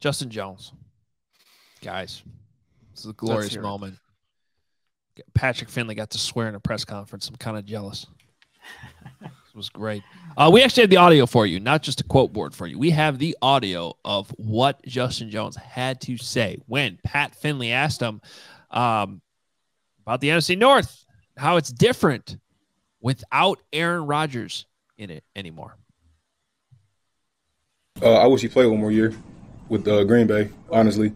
Justin Jones. Guys, this is a glorious moment. Patrick Finley got to swear in a press conference. I'm kind of jealous. It was great. We actually have the audio for you, not just a quote board for you. We have the audio of what Justin Jones had to say when Pat Finley asked him about the NFC North, how it's different without Aaron Rodgers in it anymore. I wish he played one more year with Green Bay, honestly.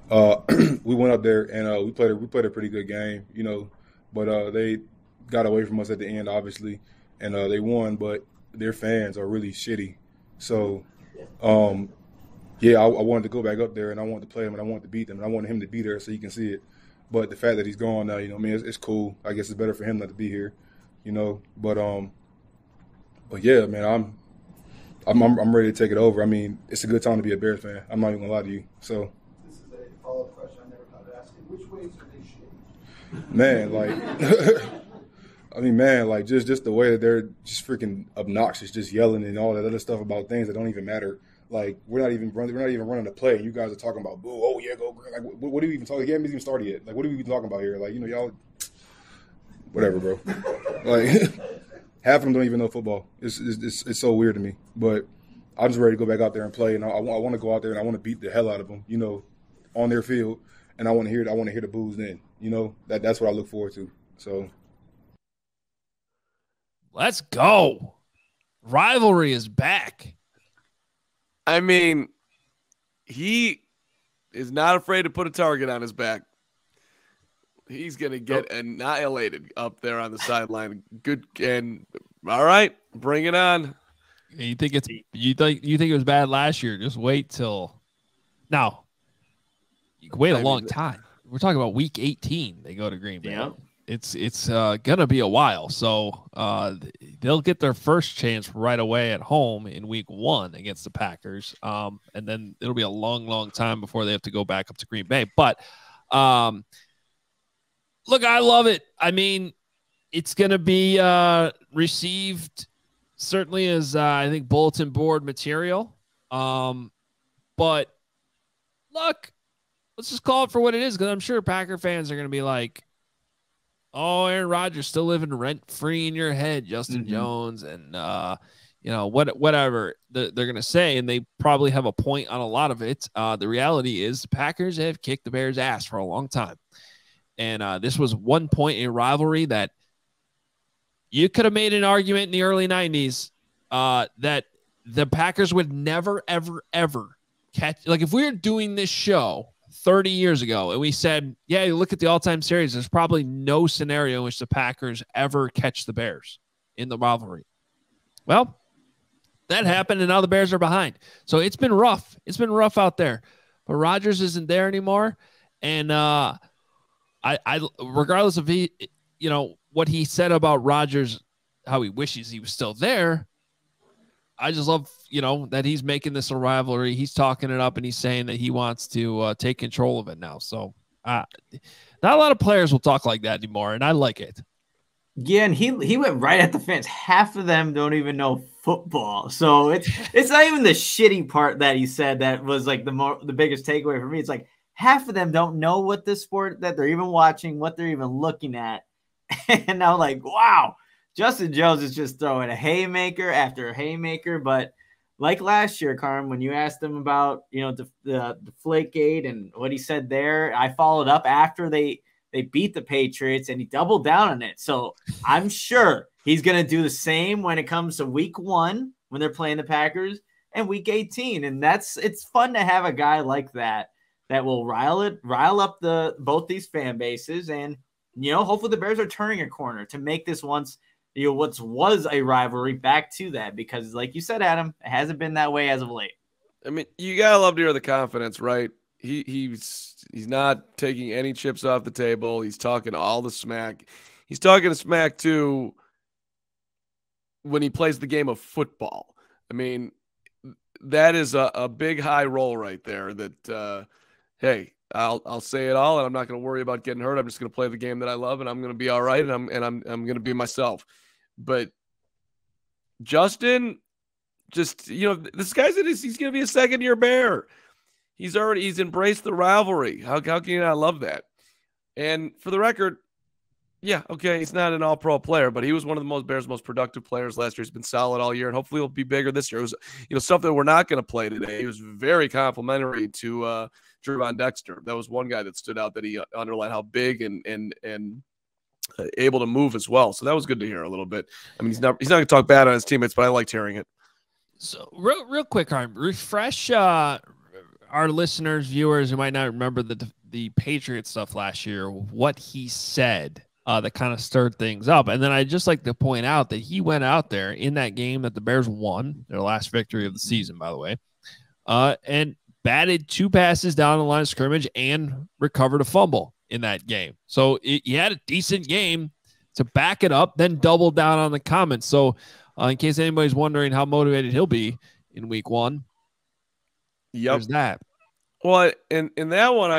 We went up there and we played a pretty good game, you know, but they got away from us at the end, obviously, and they won, but their fans are really shitty. So, yeah, I wanted to go back up there and I wanted to play them and I wanted to beat them and I wanted him to be there so you can see it. But the fact that he's gone now, you know, I mean, it's cool. I guess it's better for him not to be here, you know. But yeah, man, I'm ready to take it over. I mean, it's a good time to be a Bears fan. I'm not even gonna lie to you. So. This is a follow-up question I never thought to ask you. Which ways are they shitty? Man, like, I mean, man, like just the way that they're just freaking obnoxious, just yelling and all that other stuff about things that don't even matter. Like we're not even running a play, and you guys are talking about boo. Oh yeah, go green. Like what are we even talking? The game hasn't even started yet. Like what are we even talking about here? Like you know y'all, whatever, bro. Like half of them don't even know football. It's so weird to me. But I'm just ready to go back out there and play, and I want to go out there and I want to beat the hell out of them, you know, on their field, and I want to hear the boos then, you know. That's what I look forward to. So. Let's go. Rivalry is back. I mean, he is not afraid to put a target on his back. He's going to get annihilated up there on the sideline. Good. And all right, bring it on. You think it was bad last year? Just wait till now. You can wait a long time. We're talking about week 18. They go to Green Bay. Yeah. It's gonna be a while, so they'll get their first chance right away at home in week 1 against the Packers, and then it'll be a long time before they have to go back up to Green Bay. But look, I love it. I mean, it's gonna be received certainly as I think bulletin board material, but look, let's just call it for what it is, because I'm sure Packer fans are gonna be like, oh, Aaron Rodgers still living rent-free in your head, Justin Jones, and, you know, whatever they're going to say, and they probably have a point on a lot of it. The reality is the Packers have kicked the Bears' ass for a long time, and this was one point in rivalry that you could have made an argument in the early 90s that the Packers would never, ever catch. Like, if we were doing this show 30 years ago, and we said, yeah, you look at the all-time series, there's probably no scenario in which the Packers ever catch the Bears in the rivalry. Well, that happened, and now the Bears are behind. So it's been rough. It's been rough out there. But Rodgers isn't there anymore, and I regardless of what he said about Rodgers, how he wishes he was still there, I just love, that he's making this a rivalry. He's talking it up, and he's saying that he wants to take control of it now. So not a lot of players will talk like that anymore, and I like it. Yeah, and he went right at the fans. Half of them don't even know football. So it's not even the shitty part that he said that was like the biggest takeaway for me. It's like half of them don't know what this sport that they're even watching, what they're even looking at. And I'm like, wow. Justin Jones is just throwing a haymaker after a haymaker. But like last year, Carm, when you asked him about, the Deflategate and what he said there, I followed up after they beat the Patriots and he doubled down on it. So I'm sure he's going to do the same when it comes to week 1 when they're playing the Packers and week 18. And it's fun to have a guy like that will rile up both these fan bases. And, hopefully the Bears are turning a corner to make this what was a rivalry back to that, because like you said, Adam, it hasn't been that way as of late. I mean, you gotta love to hear the confidence, right? He's not taking any chips off the table. He's talking all the smack. He's talking smack too when he plays the game of football. I mean, that is a big high roll right there. That hey, I'll say it all, and I'm not going to worry about getting hurt. I'm just going to play the game that I love, and I'm going to be all right, and I'm going to be myself. But Justin, just, this guy's he's going to be a second-year Bear. He's embraced the rivalry. How can you not love that? And for the record, yeah, okay, he's not an all-pro player, but he was one of the Bears' most productive players last year. He's been solid all year, and hopefully he'll be bigger this year. It was, stuff that we're not going to play today. He was very complimentary to Gervon Dexter. That was one guy that stood out that he underlined how big and able to move as well. So that was good to hear a little bit. I mean, he's not going to talk bad on his teammates, but I liked hearing it. So real quick, Harm, refresh our listeners, viewers who might not remember the Patriot stuff last year, what he said that kind of stirred things up. And then I'd just like to point out that he went out there in that game that the Bears won, their last victory of the season, by the way, and batted 2 passes down the line of scrimmage and recovered a fumble in that game. So he had a decent game to back it up, then doubled down on the comments. So in case anybody's wondering how motivated he'll be in week 1, there's that. Well, in that one,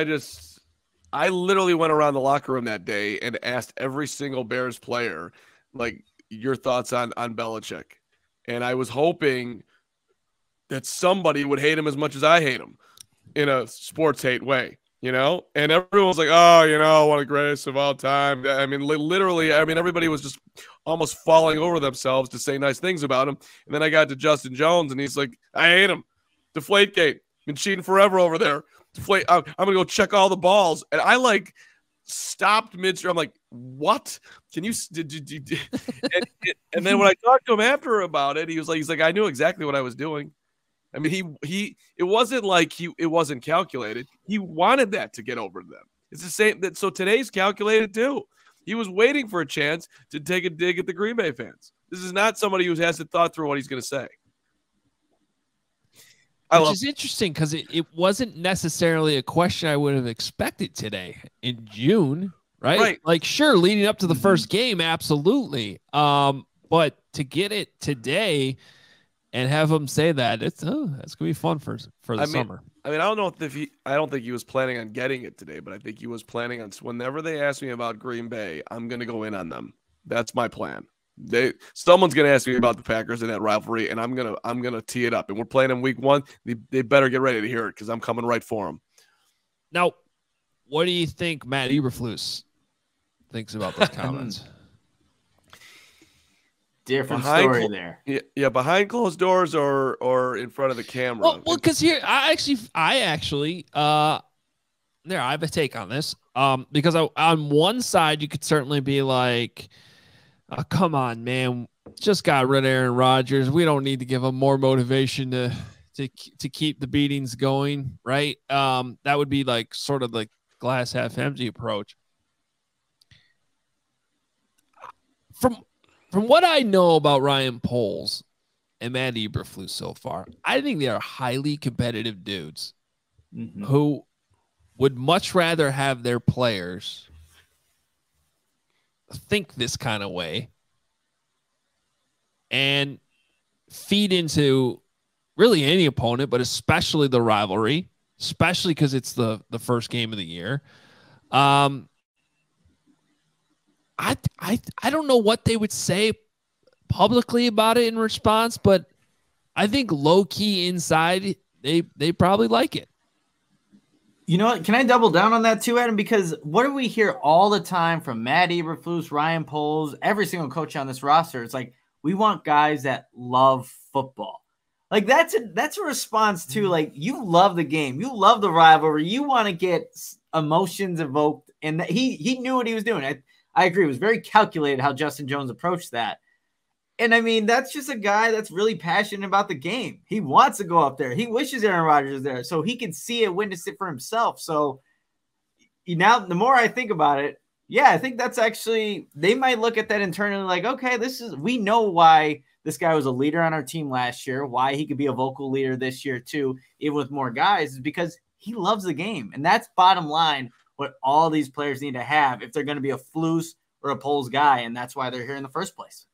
I literally went around the locker room that day and asked every single Bears player, like, your thoughts on Belichick. And I was hoping that somebody would hate him as much as I hate him in a sports hate way, you know? And everyone was like, oh, you know, one of the greatest of all time. I mean, literally, everybody was just almost falling over themselves to say nice things about him. And then I got to Justin Jones, and he's like, I hate him. Deflategate. Been cheating forever over there. I'm going to go check all the balls. And I stopped midstream. I'm like, what? Can you and then when I talked to him after about it, he's like, I knew exactly what I was doing. I mean, it wasn't like it wasn't calculated. He wanted that to get over to them. It's the same. So today's calculated too. He was waiting for a chance to take a dig at the Green Bay fans. This is not somebody who hasn't thought through what he's going to say. Which is interesting because it wasn't necessarily a question I would have expected today in June, right? Like, sure, leading up to the first game, absolutely. But to get it today and have him say that, that's gonna be fun for the summer. I mean, I don't know I don't think he was planning on getting it today, but I think he was planning on whenever they ask me about Green Bay, I'm gonna go in on them. That's my plan. Someone's gonna ask me about the Packers and that rivalry, and I'm gonna tee it up. And we're playing in week 1. They better get ready to hear it because I'm coming right for them. Now, what do you think Matt Eberflus thinks about those comments? Different story there. Yeah, behind closed doors or in front of the camera. Well, because here I actually I have a take on this. Because on one side you could certainly be like, oh, come on, man. Just got rid of Aaron Rodgers. We don't need to give him more motivation to keep the beatings going, right? That would be like sort of like glass half empty approach. From what I know about Ryan Poles and Matt Eberflus so far, I think they are highly competitive dudes who would much rather have their players think this kind of way and feed into really any opponent, but especially the rivalry, especially because it's the first game of the year. I don't know what they would say publicly about it in response, but I think low key inside they probably like it. You know what? Can I double down on that too, Adam? Because what do we hear all the time from Matt Eberflus, Ryan Poles, every single coach on this roster? It's like, we want guys that love football. Like that's a response to, like, you love the game, you love the rivalry, you want to get emotions evoked, and he knew what he was doing. I agree. It was very calculated how Justin Jones approached that. And I mean, that's just a guy that's really passionate about the game. He wants to go up there. He wishes Aaron Rodgers is there so he can see it, witness it for himself. So now the more I think about it, yeah, I think that's actually, they might look at that internally like, okay, we know why this guy was a leader on our team last year, why he could be a vocal leader this year too, even with more guys, is because he loves the game. And that's bottom line what all these players need to have if they're going to be a Flus or a Poles guy. And that's why they're here in the first place.